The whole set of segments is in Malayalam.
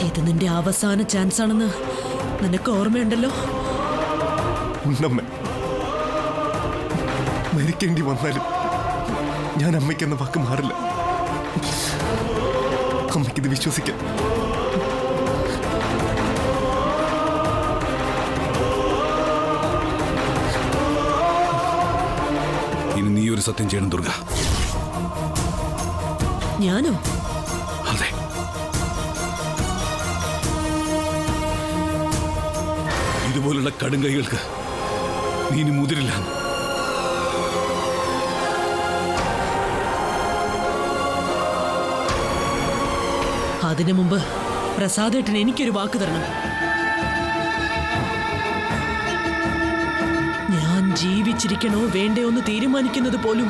ഇത് നിന്റെ അവസാന ചാൻസ് ആണെന്ന് നിനക്ക് ഓർമ്മയുണ്ടല്ലോ. മരിക്കേണ്ടി വന്നാലും ഞാൻ അമ്മയ്ക്കെന്ന വാക്ക് മാറില്ല. അമ്മയ്ക്കിത് വിശ്വസിക്കാം. ഇനി നീ ഒരു സത്യം ചെയ്യണം ദുർഗ. ഞാനോ? അതെ. ഇതുപോലുള്ള കടുങ്കൈകൾക്ക് നീ ഇനി മുതിരില്ല. അതിനു മുമ്പ് പ്രസാദേട്ടൻ എനിക്കൊരു വാക്ക് തരണം. ഞാൻ ജീവിച്ചിരിക്കണോ വേണ്ടയോ എന്ന് തീരുമാനിക്കുന്നത് പോലും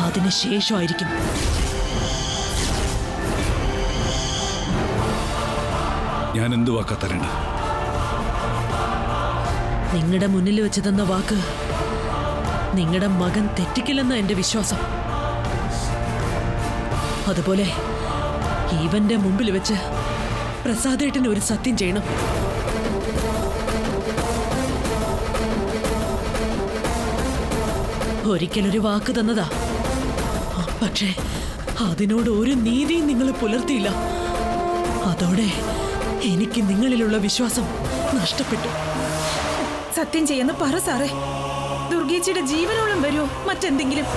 അതിനുശേഷമായിരിക്കും. ഞാൻ എന്ത് വാക്കാ തരേണ്ട? നിങ്ങളുടെ മുന്നിൽ വെച്ച് തന്ന വാക്ക് നിങ്ങളുടെ മകൻ തെറ്റിക്കില്ലെന്ന എന്റെ വിശ്വാസം. അതുപോലെ ഇവന്റെ മുമ്പിൽ വെച്ച് പ്രസാദേട്ടന് ഒരു സത്യം ചെയ്യണം. ഒരിക്കലൊരു വാക്ക് തന്നതാ, പക്ഷേ അതിനോട് ഒരു നീതിയും നിങ്ങൾ പുലർത്തിയില്ല. അതോടെ എനിക്ക് നിങ്ങളിലുള്ള വിശ്വാസം നഷ്ടപ്പെട്ടു. സത്യം ചെയ്യുന്ന പറ സാറേ. ദുർഗേച്ചിയുടെ ജീവനോളം വരുമോ മറ്റെന്തെങ്കിലും?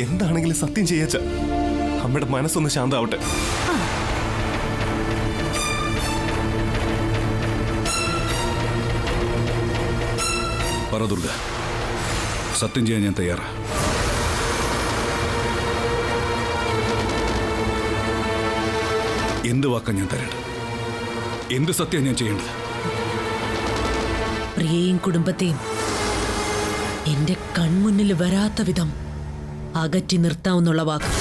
എന്താണെങ്കിലും സത്യം ചെയ്യാച്ച. അമ്മയുടെ മനസ്സൊന്ന് ശാന്താവട്ടെ. പറ ദുർഗ, സത്യം ചെയ്യാൻ ഞാൻ തയ്യാറാ. എന്ത് വാക്കാ ഞാൻ തരേണ്ടത്? എന്ത് സത്യം ഞാൻ ചെയ്യേണ്ടത്? പ്രിയയും കുടുംബത്തെയും എന്റെ കൺമുന്നിൽ വരാത്ത വിധം അകറ്റി നിർത്താവുന്നുള്ള വാക്ക്.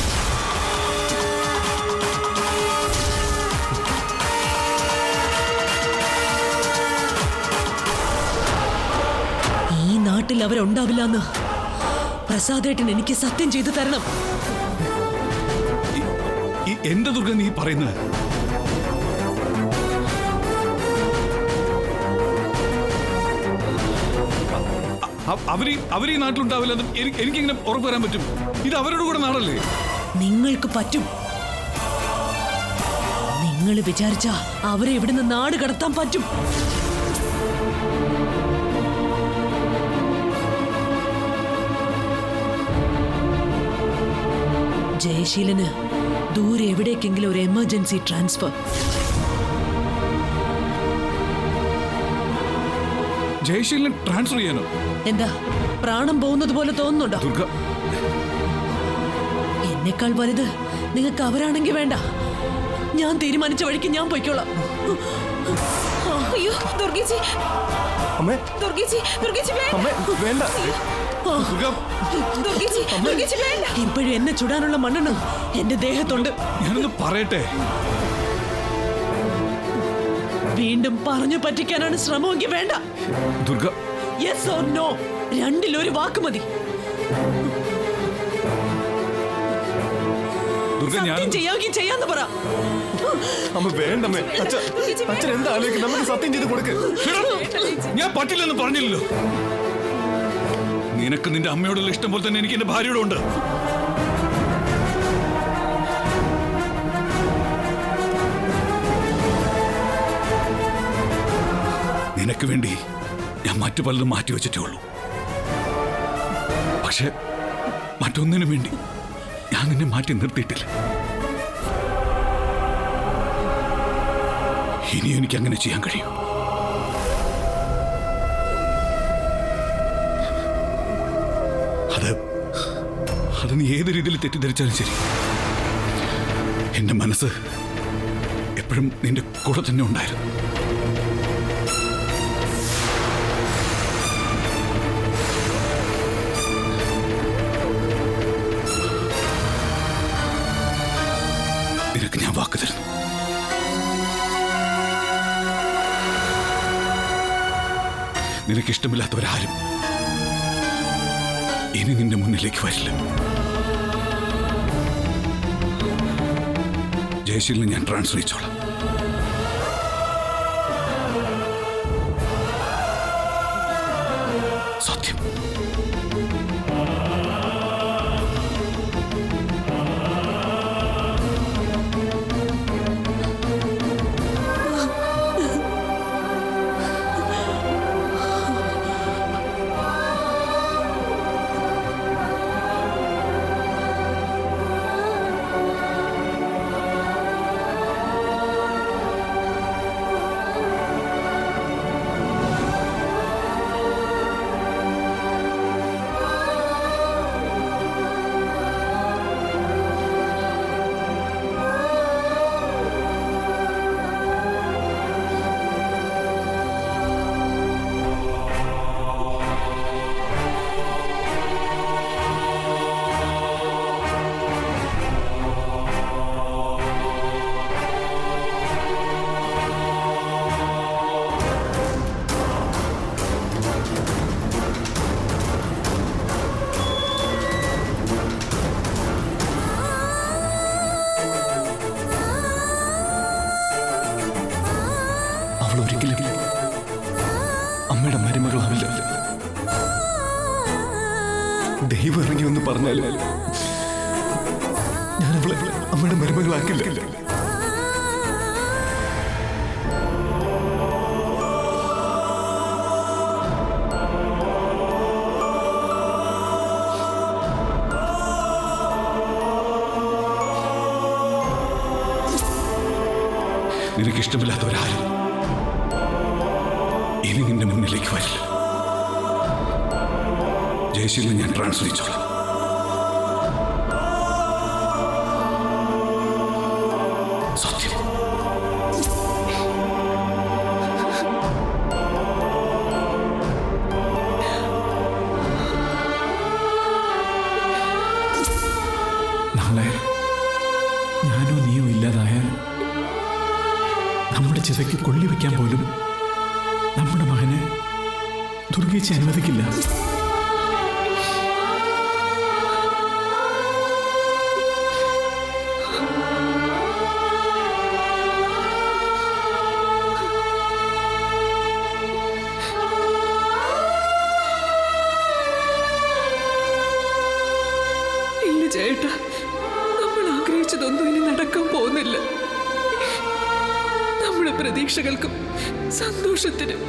ഈ നാട്ടിൽ അവരുണ്ടാവില്ല എന്ന് പ്രസാദേട്ടൻ എനിക്ക് സത്യം ചെയ്തു തരണം. എന്താ ദുർഗ നീ പറയുന്നത്? അവരീ നാട്ടിലുണ്ടാവില്ലെന്നും എനിക്കെങ്ങനെ ഉറപ്പ് വരാൻ പറ്റും? ഇത് അവരുടെ കൂടെ നാടല്ലേ? നിങ്ങൾക്ക് പറ്റും. നിങ്ങൾ വിചാരിച്ച അവരെ ഇവിടുന്ന് നാട് കടത്താൻ പറ്റും. ജയശീലന് ദൂരെ എവിടേക്കെങ്കിലും ഒരു എമർജൻസി ട്രാൻസ്ഫർ. ജയശീലൻ ട്രാൻസ്ഫർ ചെയ്യാനോ? എന്താ പ്രാണം പോകുന്നത് പോലെ തോന്നുന്നുണ്ടോ? ദുർഗ, എന്നെക്കാൾ വലുത് നിങ്ങൾക്ക് അവരാണെങ്കിൽ വേണ്ട. ഞാൻ തീരുമാനിച്ച വഴിക്ക് ഞാൻ പോയിക്കോളാം. അയ്യോ ദുർഗേച്ചി, അമ്മേ, ദുർഗേച്ചി, ദുർഗേച്ചി അമ്മേ, വേണ്ട. ദുർഗ, ദുർഗേച്ചി, ദുർഗേച്ചി വേണ്ട. ഇപ്പോഴും എന്നെ ചുടാനുള്ള മണ്ണെണ്ണ എന്റെ ദേഹത്തുണ്ട്. ഞാനൊന്ന് പറയട്ടെ. വീണ്ടും പറഞ്ഞു പറ്റിക്കാനാണ് ശ്രമമെങ്കിൽ വേണ്ട. ദുർഗ, യെസ് ഓർ നോ, രണ്ടിലൊരു വാക്ക് മതി. ദുർഗ, ഞാൻ സത്യം ചെയ്യാമെങ്കിൽ ചെയ്യാന്ന് പറ. അമ്മ വേണ്ടമ്മേ. അച്ഛൻ എന്താ ആലോചിക്കും? നമുക്ക് സത്യം ചെയ്ത് കൊടുക്ക്. ഞാൻ പറ്റില്ലെന്ന് പറഞ്ഞില്ലല്ലോ. നിനക്ക് നിന്റെ അമ്മയോടുള്ള ഇഷ്ടം പോലെ തന്നെ എനിക്ക് എന്റെ ഭാര്യയോടുണ്ട്. നിനക്ക് വേണ്ടി ഞാൻ മറ്റു പലതും മാറ്റി വെച്ചിട്ടേ ഉള്ളൂ. പക്ഷെ മറ്റൊന്നിനു വേണ്ടി ഞാൻ നിന്നെ മാറ്റി നിർത്തിയിട്ടില്ല. ഇനി എനിക്ക് അങ്ങനെ ചെയ്യാൻ കഴിയും. അത് നീ ഏത് രീതിയിൽ തെറ്റിദ്ധരിച്ചാലും ശരി, എന്റെ മനസ്സ് എപ്പോഴും നിന്റെ കൂടെ തന്നെ ഉണ്ടായിരുന്നു. നിനക്ക് ഞാൻ വാക്ക് തരുന്നു. നിനക്കിഷ്ടമില്ലാത്തവരാരും ഇനി നിന്റെ മുന്നിലേക്ക് വരില്ല. ജയശീലിനെ ഞാൻ ട്രാൻസ്ഫർ ചെയ്തോളാം. സത്യം. അവൾ ഒരിക്കലും അമ്മയുടെ മരുമകളാവില്ല. ദൈവം ഇറങ്ങി എന്ന് പറഞ്ഞാലും ഞാൻ അവളെ അമ്മയുടെ മരുമകളാക്കില്ല. നിനക്കിഷ്ടമില്ലാത്തവരാരും ഇനി നിന്റെ മുന്നിലേക്ക് വരില്ല. ജയശീലിനെ ഞാൻ ട്രാൻസ്ഫർ ചെയ്തോളാം. സത്യം. നാളെ ഞാനോ നീയോ ഇല്ലാതായാൽ നമ്മുടെ ചിതയ്ക്ക് കൊള്ളി വയ്ക്കാൻ പോലും നമ്മുടെ മകനെ ദുർഗേച്ചി അനുവദിക്കില്ല. ഇല്ല ചേട്ടാ, നമ്മൾ ആഗ്രഹിച്ചതൊന്നും ഇനി നടക്കാൻ പോകുന്നില്ല. നമ്മുടെ പ്രതീക്ഷകൾക്കും സന്തോഷത്തിനും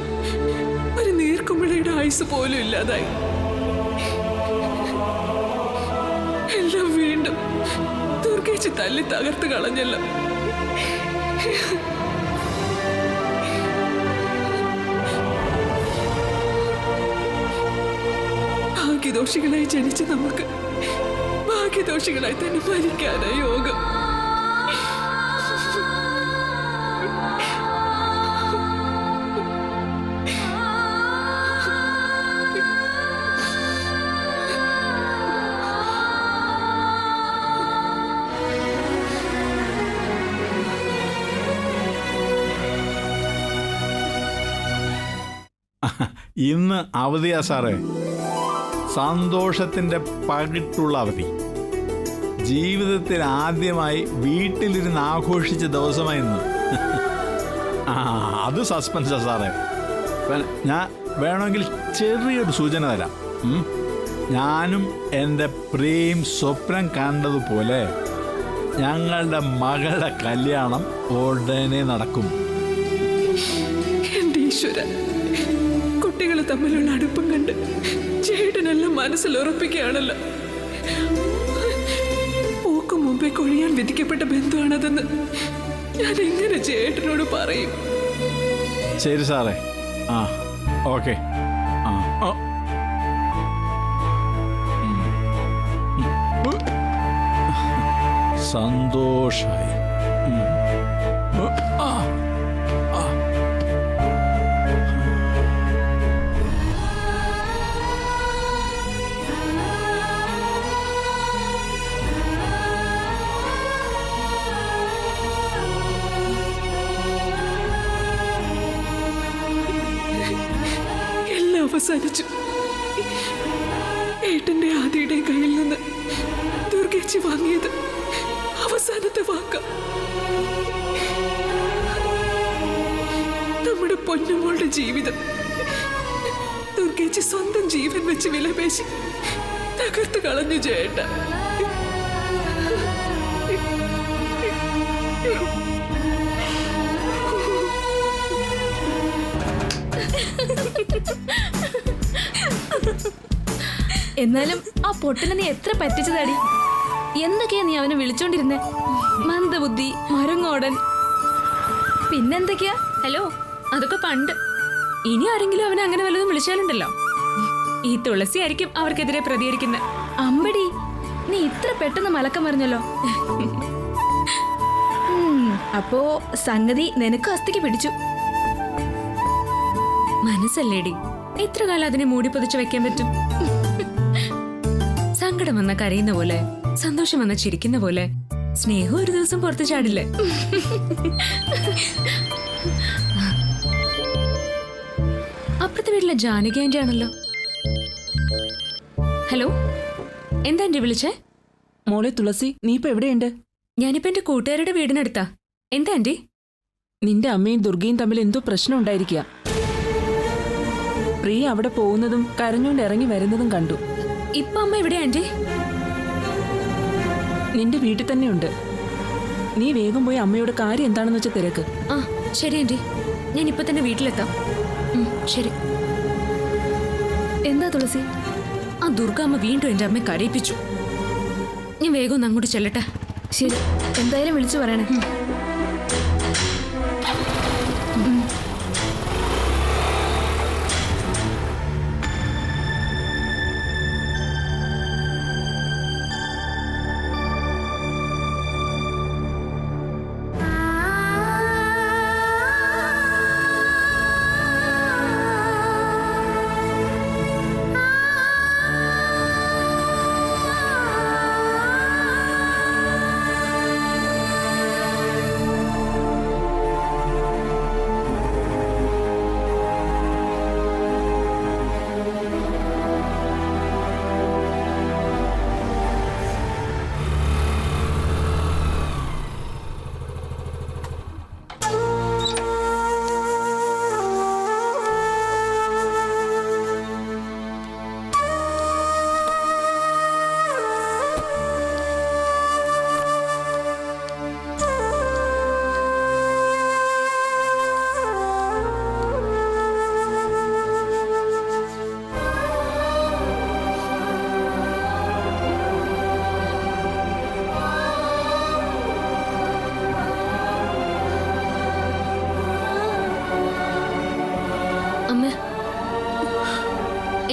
ഒരു നീർക്കുമിളയുടെ ആയുസ് പോലും ഇല്ലാതായി. എല്ലാം വീണ്ടും ദുർഗേച്ചി തല്ലി തകർത്ത് കളഞ്ഞല്ലോ. ഭാഗ്യദോഷികളായി ജനിച്ച നമുക്ക് ഭാഗ്യദോഷികളായി തന്നെ മരിക്കാനായി യോഗം. ഇന്ന് അവധിയാ സാറേ, സന്തോഷത്തിൻ്റെ പകിട്ടുള്ള അവധി. ജീവിതത്തിൽ ആദ്യമായി വീട്ടിലിരുന്ന് ആഘോഷിച്ച ദിവസമായി ഇന്ന്. അത് സസ്പെൻസാ സാറേ. ഞാൻ വേണമെങ്കിൽ ചെറിയൊരു സൂചന തരാം. ഞാനും എൻ്റെ പ്രിയയും സ്വപ്നം കണ്ടതുപോലെ ഞങ്ങളുടെ മകളുടെ കല്യാണം ഉടനെ നടക്കും. എൻ്റെ ഈശ്വരൻ, കുട്ടികൾ തമ്മിലുള്ള അടുപ്പം കണ്ട് ചേട്ടനെല്ലാം മനസ്സിൽ ഉറപ്പിക്കുകയാണല്ലോ. പോക്കും മുമ്പേ കൊഴിയാൻ വിധിക്കപ്പെട്ട ബന്ധുവാണതെന്ന് ഞാൻ എങ്ങനെ ചേട്ടനോട് പറയും? ശരി സാറേ. ആ ഓക്കെ. ആ സന്തോഷായി. എല്ലാം അവസാനിച്ചു. ഏട്ടന്റെ ആദിയുടെ കയ്യിൽ നിന്ന് ദുർഗേച്ചി വാങ്ങിയത് അവസാനത്തെ വാക്ക. നമ്മുടെ പൊന്നുമോളുടെ ജീവിതം ദുർഗേച്ചി സ്വന്തം ജീവൻ വെച്ച് വിലപേശി തകർത്ത് കളഞ്ഞു ജയേട്ട. എന്നാലും ആ പൊട്ടിനെ നീ എത്ര പറ്റിച്ചതാടി. എന്തൊക്കെയാ നീ അവനെ വിളിച്ചോണ്ടിരുന്നേ? മന്ദബുദ്ധി, മരങ്ങോടൻ, പിന്നെന്തൊക്കെയാ? ഹലോ, അതൊക്കെ പണ്ട്. ഇനി ആരെങ്കിലും അവനെ അങ്ങനെ വല്ലതും വിളിച്ചാലുണ്ടല്ലോ, ഈ തുളസി ആയിരിക്കും അവർക്കെതിരെ പ്രതികരിക്കുന്നത്. അമ്പടി, നീ ഇത്ര പെട്ടെന്ന് മലക്കം മറിഞ്ഞല്ലോ. അപ്പോ സംഗതി നിനക്ക് അസ്ഥിക്ക് പിടിച്ചു. മനസ്സല്ലേടി, എത്ര കാലം അതിനെ മൂടി പൊതിച്ച് വെക്കാൻ പറ്റും? സങ്കടം വന്ന കരയുന്ന പോലെ, സന്തോഷം വന്ന ചിരിക്കുന്ന പോലെ, സ്നേഹം ഒരു ദിവസം പുറത്തു ചാടില്ലേ? അപ്പുറത്തെ വീട്ടിലെ ജാനകി ആന്റി ആണല്ലോ. ഹലോ, എന്താ ആന്റി വിളിച്ചേ? മോളെ തുളസി, നീ ഇപ്പൊ എവിടെയുണ്ട്? ഞാനിപ്പോ എന്റെ കൂട്ടുകാരുടെ വീടിനടുത്താ. എന്താ ആന്റി? നിന്റെ അമ്മയും ദുർഗയും തമ്മിൽ എന്തോ പ്രശ്നം ഉണ്ടായിരിക്കുക. പ്രിയ അവിടെ പോകുന്നതും കരഞ്ഞോണ്ട് ഇറങ്ങി വരുന്നതും കണ്ടു. ഇപ്പൊ അമ്മ എവിടെയാ ആന്റി? നിന്റെ വീട്ടിൽ തന്നെയുണ്ട്. നീ വേഗം പോയി അമ്മയോട് കാര്യം എന്താണെന്ന് വെച്ചാൽ തിരക്ക്. ആ ശരി ആന്റി, ഞാൻ ഇപ്പൊ തന്നെ വീട്ടിലെത്താം. ശരി. എന്താ തുളസി? ആ ദുർഗാമ്മ വീണ്ടും എന്റെ അമ്മയെ കരയിപ്പിച്ചു. ഞാൻ വേഗം ഒന്ന് അങ്ങോട്ട് ചെല്ലട്ടെ. ശരി, എന്തായാലും വിളിച്ചു പറയണേ.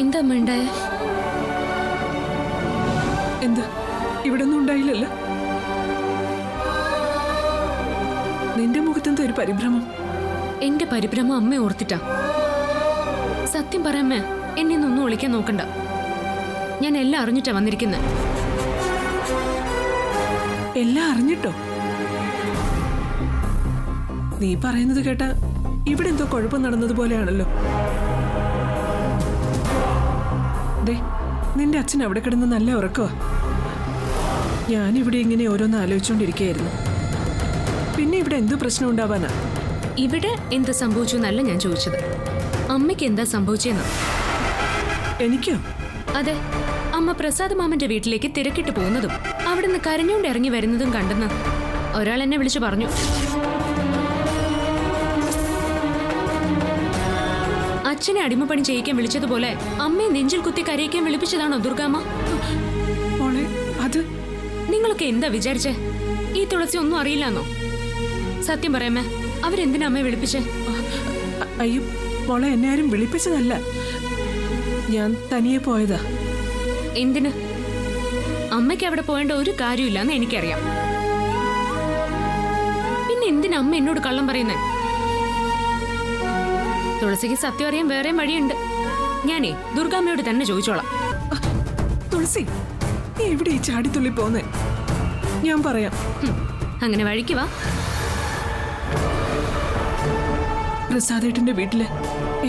എന്താ അമ്മ ഉണ്ടായ? എന്താ ഇവിടെ ഒന്നും ഉണ്ടായില്ലല്ലോ? നിന്റെ മുഖത്തെന്താ ഒരു പരിഭ്രമം? എന്റെ പരിഭ്രമം അമ്മ ഓർത്തിട്ടാ. സത്യം പറയാമ്മ, എന്നെ ഒന്നും വിളിക്കാൻ നോക്കണ്ട. ഞാൻ എല്ലാം അറിഞ്ഞിട്ടാ വന്നിരിക്കുന്നത്. എല്ലാം അറിഞ്ഞിട്ടോ? നീ പറയുന്നത് കേട്ടാ ഇവിടെ എന്തോ കുഴപ്പം നടന്നതുപോലെയാണല്ലോ. ദേ, നിന്റെ അച്ഛൻ അവിടെ കിടന്ന് നല്ല ഉറക്കവാ. ഞാനിവിടെ ഇങ്ങനെ ഓരോന്ന് ആലോചിച്ചുകൊണ്ടിരിക്കുകയായിരുന്നു. പിന്നെ ഇവിടെ എന്ത് പ്രശ്നം ഉണ്ടാവാനാ? ഇവിടെ എന്ത് സംഭവിച്ചു എന്നല്ല ഞാൻ ചോദിച്ചത്, അമ്മയ്ക്ക് എന്താ സംഭവിച്ചെന്ന്. എനിക്കോ? അതെ, അമ്മ പ്രസാദ് മാമന്റെ വീട്ടിലേക്ക് തിരക്കിട്ട് പോകുന്നതും അവിടുന്ന് കരഞ്ഞുകൊണ്ട് ഇറങ്ങി വരുന്നതും കണ്ടെന്ന് ഒരാൾ എന്നെ വിളിച്ചു പറഞ്ഞു. അച്ഛനെ അടിമപ്പണി ചെയ്യിക്കാൻ വിളിച്ചതുപോലെ അമ്മയെ നെഞ്ചിൽ കുത്തി കരയിക്കാൻ വിളിപ്പിച്ചതാണോ ദുർഗാമ്മ? മോളെ, അത് നിങ്ങളൊക്കെ എന്താ വിചാരിച്ചേ? ഈ തുളസി ഒന്നും അറിയില്ലെന്നോ? സത്യം പറയാമേ, അവരെന്തിനാ അമ്മയെ വിളിപ്പിച്ചേ? അയ്യോ മോളെ, എന്നെ ആരും വിളിപ്പിച്ചതല്ല. ഞാൻ തനിയെ പോയതാ. എന്തിന്? അമ്മയ്ക്ക് അവിടെ പോയേണ്ട ഒരു കാര്യമില്ലെന്ന് എനിക്കറിയാം. പിന്നെ എന്തിനാ അമ്മ എന്നോട് കള്ളം പറയുന്നേ? തുളസിക്ക് സത്യം അറിയാൻ വേറെയും വഴിയുണ്ട്. ഞാനേ ദുർഗാമ്മയോട് തന്നെ ചോദിച്ചോളാം. തുളസി, നീ എവിടെ ഈ ചാടിത്തുള്ളി പോന്നേ? ഞാൻ പറയാം. അങ്ങനെ വഴിക്ക് വാ. പ്രസാദേട്ടന്റെ വീട്ടില്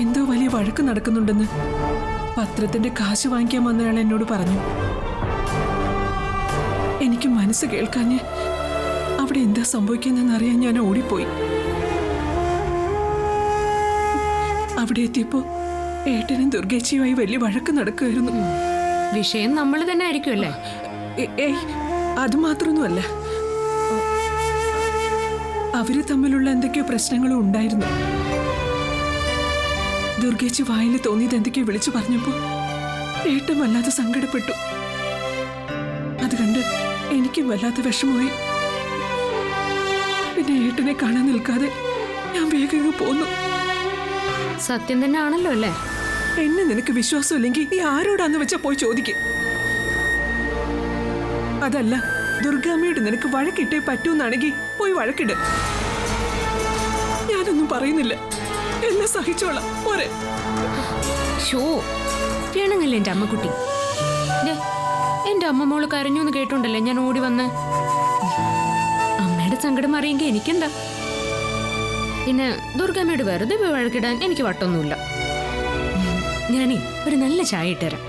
എന്തോ വലിയ വഴക്ക് നടക്കുന്നുണ്ടെന്ന് പത്രത്തിന്റെ കാശ് വാങ്ങിക്കാൻ വന്നയാൾ എന്നോട് പറഞ്ഞു. എനിക്ക് മനസ്സ് കേൾക്കാഞ്ഞ് അവിടെ എന്താ സംഭവിക്കുന്നതെന്ന് അറിയാൻ ഞാൻ ഓടിപ്പോയി. അവിടെ എത്തിയപ്പോ ഏട്ടനും ദുർഗേച്ചിയുമായി വലിയ വഴക്ക് നടക്കുമായിരുന്നു. വിഷയം നമ്മൾ തന്നെ ആയിരിക്കുമല്ലേ? ഏയ്, അത് മാത്രമൊന്നുമല്ല. അവര് തമ്മിലുള്ള എന്തൊക്കെയോ പ്രശ്നങ്ങളും ഉണ്ടായിരുന്നു. ദുർഗേച്ചി വായിൽ തോന്നിയത് എന്തൊക്കെയോ വിളിച്ചു പറഞ്ഞപ്പോ ഏട്ടൻ വല്ലാതെ സങ്കടപ്പെട്ടു. അത് കണ്ട് എനിക്കും വല്ലാത്ത വിഷമമായി. പിന്നെ ഏട്ടനെ കാണാൻ നിൽക്കാതെ ഞാൻ വേഗം പോന്നു. സത്യം തന്നെ ആണല്ലോ അല്ലേ? എന്നെ നിനക്ക് വിശ്വാസമില്ലെങ്കിൽ നീ ആരോടാന്ന് വെച്ചാ പോയി ചോദിക്കും. അതല്ല, ദുർഗാമ്മയോട് നിനക്ക് വഴക്കിട്ടേ പറ്റൂന്നാണെങ്കിൽ പോയി വഴക്കിട്. ഞാനൊന്നും പറയുന്നില്ല, എല്ലാം സഹിച്ചോളാം. പോരെ. ഷോ വേണമെങ്കിലേ എൻ്റെ അമ്മക്കുട്ടി. എൻ്റെ അമ്മ മോള് കരഞ്ഞു എന്ന് കേട്ടോണ്ടല്ലേ ഞാൻ ഓടി വന്ന്. അമ്മയുടെ സങ്കടം അറിയെങ്കിൽ എനിക്കെന്താ? പിന്നെ ദുർഗമ്മയോട് വെറുതെ പോയി വഴക്കിടാൻ എനിക്ക് വട്ടൊന്നുമില്ല. ഞാനേ ഒരു നല്ല ചായ ഇട്ടുതരാം.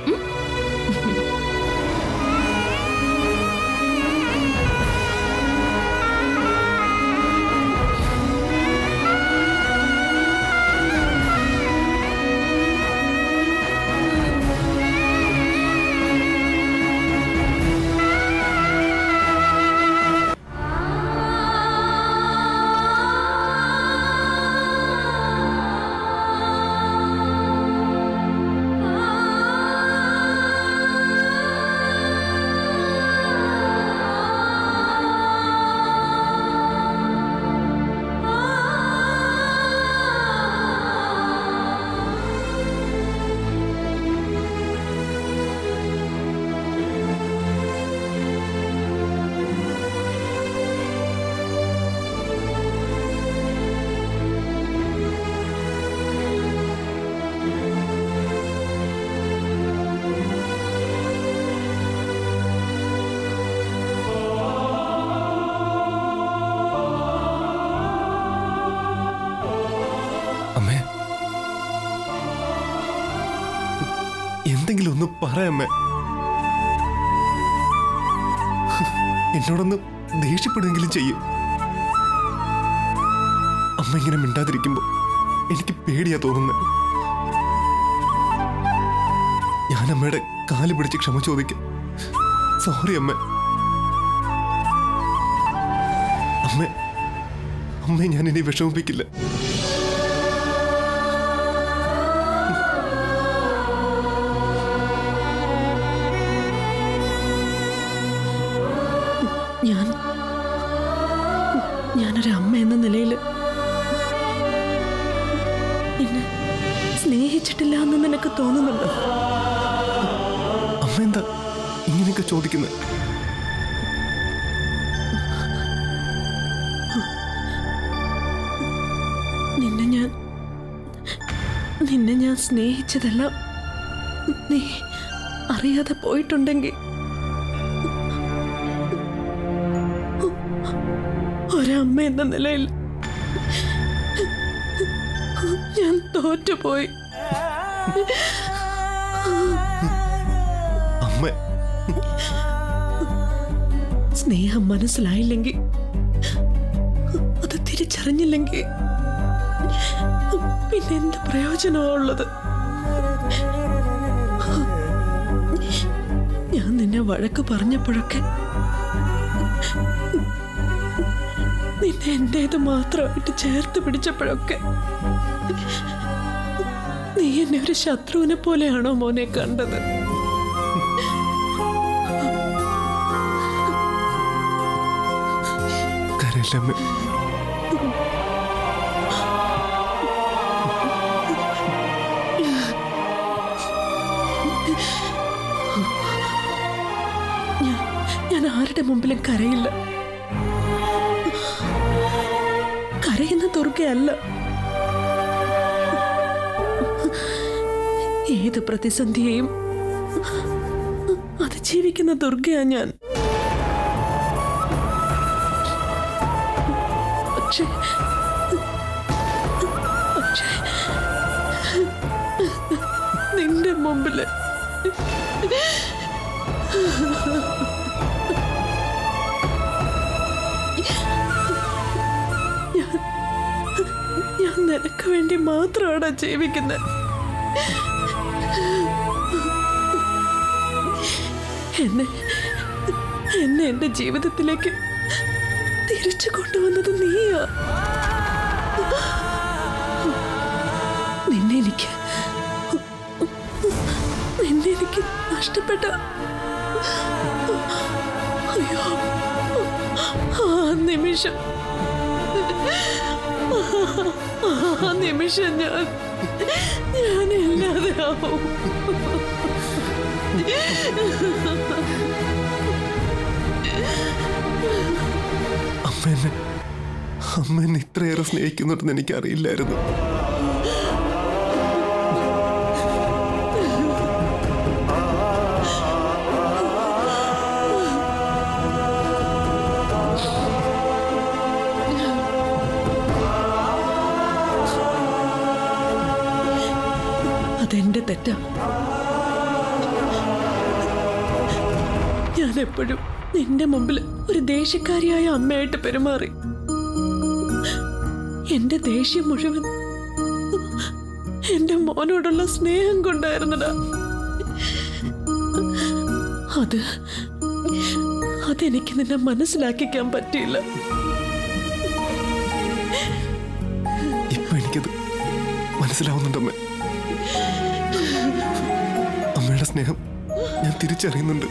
എന്തെങ്കിലും ഒന്ന് പറയമ്മേ. എന്നോടൊന്ന് ദേഷ്യപ്പെടുകയെങ്കിലും ചെയ്യും. അമ്മ ഇങ്ങനെ മിണ്ടാതിരിക്കുമ്പോ എനിക്ക് പേടിയാ തോന്നുന്നത്. ഞാൻ അമ്മയുടെ കാല് പിടിച്ച് ക്ഷമ ചോദിക്കാം. സോറി അമ്മ. അമ്മയെ ഞാൻ ഇനി വിഷമിപ്പിക്കില്ല. ഞാനൊരു അമ്മ എന്ന നിലയിൽ നിന്നെ സ്നേഹിച്ചിട്ടില്ല എന്ന് നിനക്ക് തോന്നുന്നുണ്ടോ? അമ്മ എന്താ ഇങ്ങനെയൊക്കെ ചോദിക്കുന്നത്? നിന്നെ ഞാൻ സ്നേഹിച്ചതെല്ലാം നീ അറിയാതെ പോയിട്ടുണ്ടെങ്കിൽ ഒരമ്മ എന്ന നിലയിൽ ഞാൻ തോറ്റുപോയി. സ്നേഹം മനസ്സിലായില്ലെങ്കിൽ, അത് തിരിച്ചറിഞ്ഞില്ലെങ്കിൽ പിന്നെ എന്ത് പ്രയോജനമുള്ളത്? ഞാൻ നിന്നെ വഴക്ക് പറഞ്ഞപ്പോഴൊക്കെ നിന്നെ എന്റേത് മാത്രമായിട്ട് ചേർത്ത് പിടിച്ചപ്പോഴൊക്കെ നീ എന്നെ ഒരു ശത്രുവിനെ പോലെയാണോ മോനെ കണ്ടത്? കരയില്ലമ്മേ. ഞാൻ ആരുടെ മുമ്പിലും കരയില്ല. കരയുന്ന ദുർഗയല്ല. ഏത് പ്രതിസന്ധിയെയും അതിജീവിക്കുന്ന ദുർഗയാ ഞാൻ. പക്ഷേ മുമ്പില്. ഞാൻ നിനക്ക് വേണ്ടി മാത്രമാണ് ജീവിക്കുന്നത്. എന്നെ എന്റെ ജീവിതത്തിലേക്ക് തിരിച്ചു കൊണ്ടുവന്നത് നീയാ. നിന്നെ എനിക്ക് നഷ്ടപ്പെട്ട. അയ്യോ, ആ നിമിഷം ഞാനില്ലാതെ ആവും. അമ്മ എന്നെ ഇത്രയേറെ സ്നേഹിക്കുന്നുണ്ടെന്ന് എനിക്കറിയില്ലായിരുന്നു. അതെന്റെ തെറ്റാ. ഞാൻ എപ്പോഴും നിന്റെ മുമ്പിൽ ഒരു ദേഷ്യക്കാരിയായ അമ്മയായിട്ട് പെരുമാറി. എന്റെ ദേഷ്യം മുഴുവൻ എന്റെ മോനോടുള്ള സ്നേഹം കൊണ്ടായിരുന്നടാ. അതെനിക്ക് നിന്നെ മനസ്സിലാക്കിക്കാൻ പറ്റിയില്ല. ഇപ്പൊ എനിക്കത് മനസ്സിലാവുന്നുണ്ടമ്മേ. അമ്മയുടെ സ്നേഹം ഞാൻ തിരിച്ചറിയുന്നുണ്ട്.